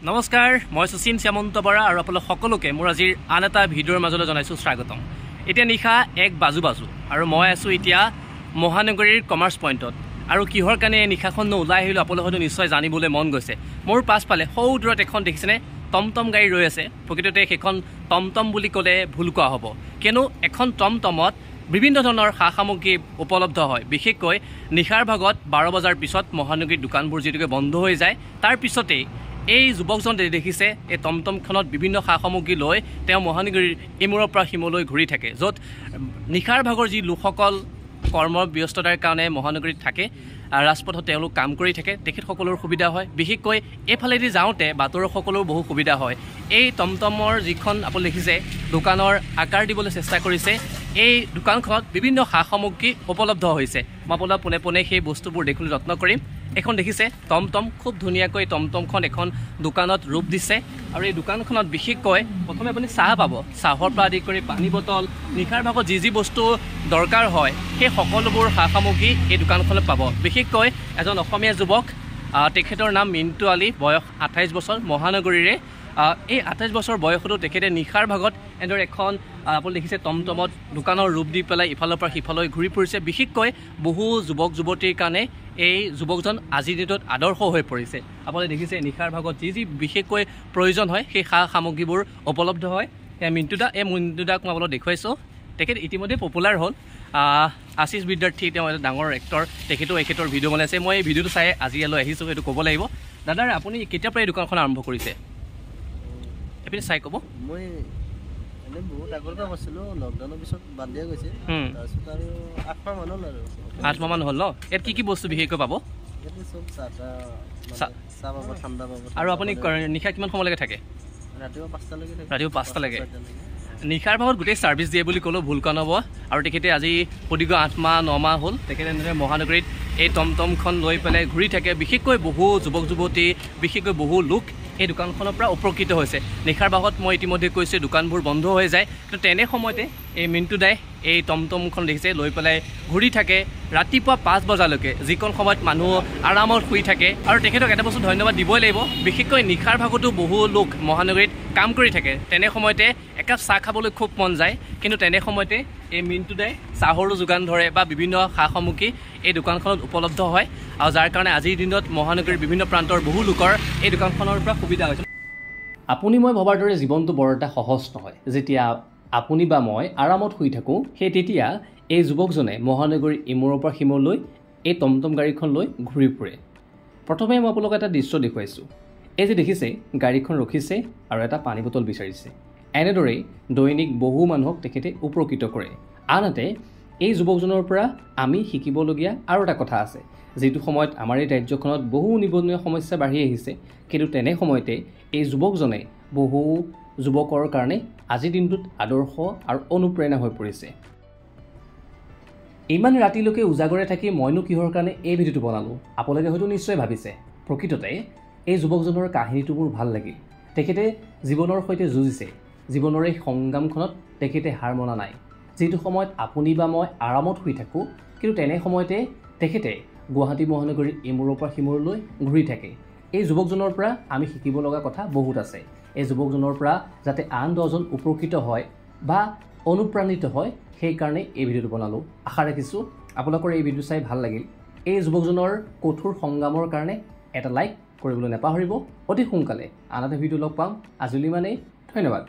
নমস্কাৰ মই সুচিন শ্যামন্ত বৰা আৰু আপোনালোক সকলোকে মোৰ আজিৰ আন এটা ভিডিঅ'ৰ মাজলৈ জনাইছোঁ স্বাগতম। এতিয়া নিশা 1 বাজু আৰু মই আছোঁ এতিয়া মহানগৰীৰ কমাৰ্চ পইণ্টত। আৰু কিহৰ কাৰণে নিশাখন ওলাই আহিলোঁ আপোনালোক হয়তো নিশ্চয় জানিবলৈ মন গৈছে। মোৰ পাছফালে সৌ দূৰত এখন দেখিছেনে টমটম গাড়ী ৰৈ আছে। প্ৰকৃততে সেইখন টমটম বুলি ক'লে ভুল কোৱা হ'ব, কিয়নো এখন টমটমত বিভিন্ন ধৰণৰ সা সামগ্ৰী উপলব্ধ হয়। বিশেষকৈ নিশাৰ ভাগত 12 বজাৰ পিছত মহানগৰীৰ দোকানবোৰ যিহেতুকে বন্ধ হৈ যায়, তাৰ পিছতেই এই যুৱকজন দেখিছে এই টমটমখনত বিভিন্ন সা সামগ্ৰী লৈ তেওঁ মহানগৰীৰ ইমূৰৰ পৰা সিমূৰলৈ ঘূৰি থাকে, য'ত নিশাৰ ভাগৰ যি লোকসকল কৰ্মব্যস্ততাৰ কাৰণে মহানগৰীত থাকে, ৰাজপথত তেওঁলোক কাম কৰি থাকে, তেখেতসকলৰ সুবিধা হয়। বিশেষকৈ এইফালেদি যাওঁতে বাতৰসকলৰো বহু সুবিধা হয়। এই টমটমৰ যিখন আপুনি দেখিছে দোকানৰ আকাৰ দিবলৈ চেষ্টা কৰিছে, এই দোকানখনত বিভিন্ন সা সামগ্ৰী উপলব্ধ হৈছে। মই আপোনাক পোনে পোনে সেই বস্তুবোৰ দেখিবলৈ যত্ন কৰিম। এখন দেখিছে টমটম, খুব ধুনীয়াকৈ টমটমখন এখন দোকানত ৰূপ দিছে। আৰু এই দোকানখনত বিশেষকৈ প্ৰথমে আপুনি চাহ পাব, চাহৰ পৰা আদি কৰি পানী বটল, নিশাৰ ভাগত যি বস্তু দৰকাৰ হয় সেই সকলোবোৰ সা সামগ্ৰী এই দোকানখনত পাব। বিশেষকৈ এজন অসমীয়া যুৱক, তেখেতৰ নাম মিণ্টু আলী, বয়স 28 বছৰ, মহানগৰীৰে। এই 28 বছৰ বয়সতো তেখেতে নিশাৰ ভাগত এনেদৰে এখন আপুনি দেখিছে টমটমত দোকানৰ ৰূপ দি পেলাই ইফালৰ পৰা সিফালৈ ঘূৰি ফুৰিছে। বিশেষকৈ বহু যুৱক যুৱতীৰ কাৰণে এই যুৱকজন আজিৰ দিনটোত আদৰ্শ হৈ পৰিছে। আপুনি দেখিছে নিশাৰ ভাগত যি বিশেষকৈ প্ৰয়োজন হয় সেই সা সামগ্ৰীবোৰ উপলব্ধ হয়। মিণ্টুদাক মই আপোনাক দেখুৱাইছোঁ। তেখেত ইতিমধ্যে পপুলাৰ হ'ল, আশিষ বিদ্যাৰ্থী, তেওঁ এটা ডাঙৰ এক্টৰ, তেখেতেও এখেতৰ ভিডিঅ' বনাইছে। মই এই ভিডিঅ'টো চাই আজি ইয়ালৈ আহিছোঁ, সেইটো ক'ব লাগিব। দাদা, আপুনি কেতিয়াৰ পৰা এই দোকানখন আৰম্ভ কৰিছে আপুনি চাই ক'ব? মই এনে বহুত আগৰ পৰা আছিলোঁ, লকডাউনৰ পিছত বাদ দিয়া গৈছে। তাৰপিছত আৰু 8 মাহ মান হ'ল আৰু 8 মাহ মান হ'ল ন? ইয়াত কি বস্তু বিশেষকৈ পাব? ইয়াতে চব চাহ পাব, ঠাণ্ডা পাব। আৰু আপুনি নিশা কিমান সময়লৈকে থাকে? ৰাতিপুৱা 5টালৈকে থাকে। ৰাতিপুৱা 5টালৈকে নিশাৰ ভাগত গোটেই ছাৰ্ভিচ দিয়ে বুলি ক'লেও ভুল কোৱা নহ'ব। আৰু তেখেতে আজি প্ৰদীৰ্ঘ 8 মাহ 9 মাহ হ'ল তেখেতে এনেদৰে মহানগৰীত এই টমটমখন লৈ পেলাই ঘূৰি থাকে। বিশেষকৈ বহু যুৱক যুৱতী, বিশেষকৈ বহু লোক এই দোকানখনৰ পৰা উপকৃত হৈছে। নিশাৰ ভাগত মই ইতিমধ্যে কৈছোঁ দোকানবোৰ বন্ধ হৈ যায়, কিন্তু তেনে সময়তে এই মিণ্টু দাই এই টমটমখন দেখিছে লৈ পেলাই ঘূৰি থাকে ৰাতিপুৱা 5 বজালৈকে, যিকণ সময়ত মানুহ আৰামত শুই থাকে। আৰু তেখেতক এটা বস্তু ধন্যবাদ দিবই লাগিব, বিশেষকৈ নিশাৰ ভাগতো বহু লোক মহানগৰীত কাম কৰি থাকে। তেনে সময়তে একাপ চাহ খাবলৈ খুব মন যায়, কিন্তু তেনে সময়তে এই মিণ্টু দাই চাহৰো যোগান ধৰে বা বিভিন্ন সা সামগ্ৰী এই দোকানখনত উপলব্ধ হয়। আৰু যাৰ কাৰণে আজিৰ দিনত মহানগৰীৰ বিভিন্ন প্ৰান্তৰ বহু লোকৰ এই দোকানখনৰ পৰা সুবিধা হৈছে। আপুনি মই ভবাৰ দৰে জীৱনটো বৰ এটা সহজ নহয়। যেতিয়া আপুনি বা মই আৰামত শুই থাকোঁ, সেই তেতিয়া এই যুৱকজনে মহানগৰীৰ ইমূৰৰ পৰা সিমূৰলৈ এই টমটম গাড়ীখন লৈ ঘূৰি ফুৰে। প্ৰথমে মই আপোনালোকক এটা দৃশ্য দেখুৱাইছোঁ। এই যে দেখিছে গাড়ীখন ৰখিছে আৰু এটা পানী বটল বিচাৰিছে। এনেদৰেই দৈনিক বহু মানুহক তেখেতে উপকৃত কৰে। আনহাতে এই যুৱকজনৰ পৰা আমি শিকিবলগীয়া আৰু এটা কথা আছে। যিটো সময়ত আমাৰ এই ৰাজ্যখনত বহু নিবনুৱা সমস্যা বাঢ়ি আহিছে, কিন্তু তেনে সময়তে এই যুৱকজনে বহু যুৱকৰ কাৰণে আজিৰ দিনটোত আদৰ্শ আৰু অনুপ্ৰেৰণা হৈ পৰিছে। ইমান ৰাতিলৈকে উজাগৰে থাকি মইনো কিহৰ কাৰণে এই ভিডিঅ'টো বনালোঁ আপোনালোকে হয়তো নিশ্চয় ভাবিছে। প্ৰকৃততে এই যুৱকজনৰ কাহিনীটো মোৰ ভাল লাগিল। তেখেতে জীৱনৰ সৈতে যুঁজিছে, জীৱনৰ এই সংগ্ৰামখনত তেখেতে হাৰ মনা নাই। যিটো সময়ত আপুনি বা মই আৰামত শুই থাকোঁ, কিন্তু তেনে সময়তে তেখেতে গুৱাহাটী মহানগৰীৰ ইমূৰৰ পৰা সিমূৰলৈ ঘূৰি থাকে। এই যুৱকজনৰ পৰা আমি শিকিব লগা কথা বহুত আছে। এই যুৱকজনৰ পৰা যাতে আন 10জন উপকৃত হয় বা অনুপ্ৰাণিত হয়, সেইকাৰণে এই ভিডিঅ'টো বনালোঁ। আশা ৰাখিছোঁ আপোনালোকৰ এই ভিডিঅ' চাই ভাল লাগিল। এই যুৱকজনৰ কঠোৰ সংগ্ৰামৰ কাৰণে এটা লাইক কৰিবলৈ নাপাহৰিব। অতি সোনকালে আন এটা ভিডিঅ' লগ পাম। আজিলৈ ইমানেই, ধন্যবাদ।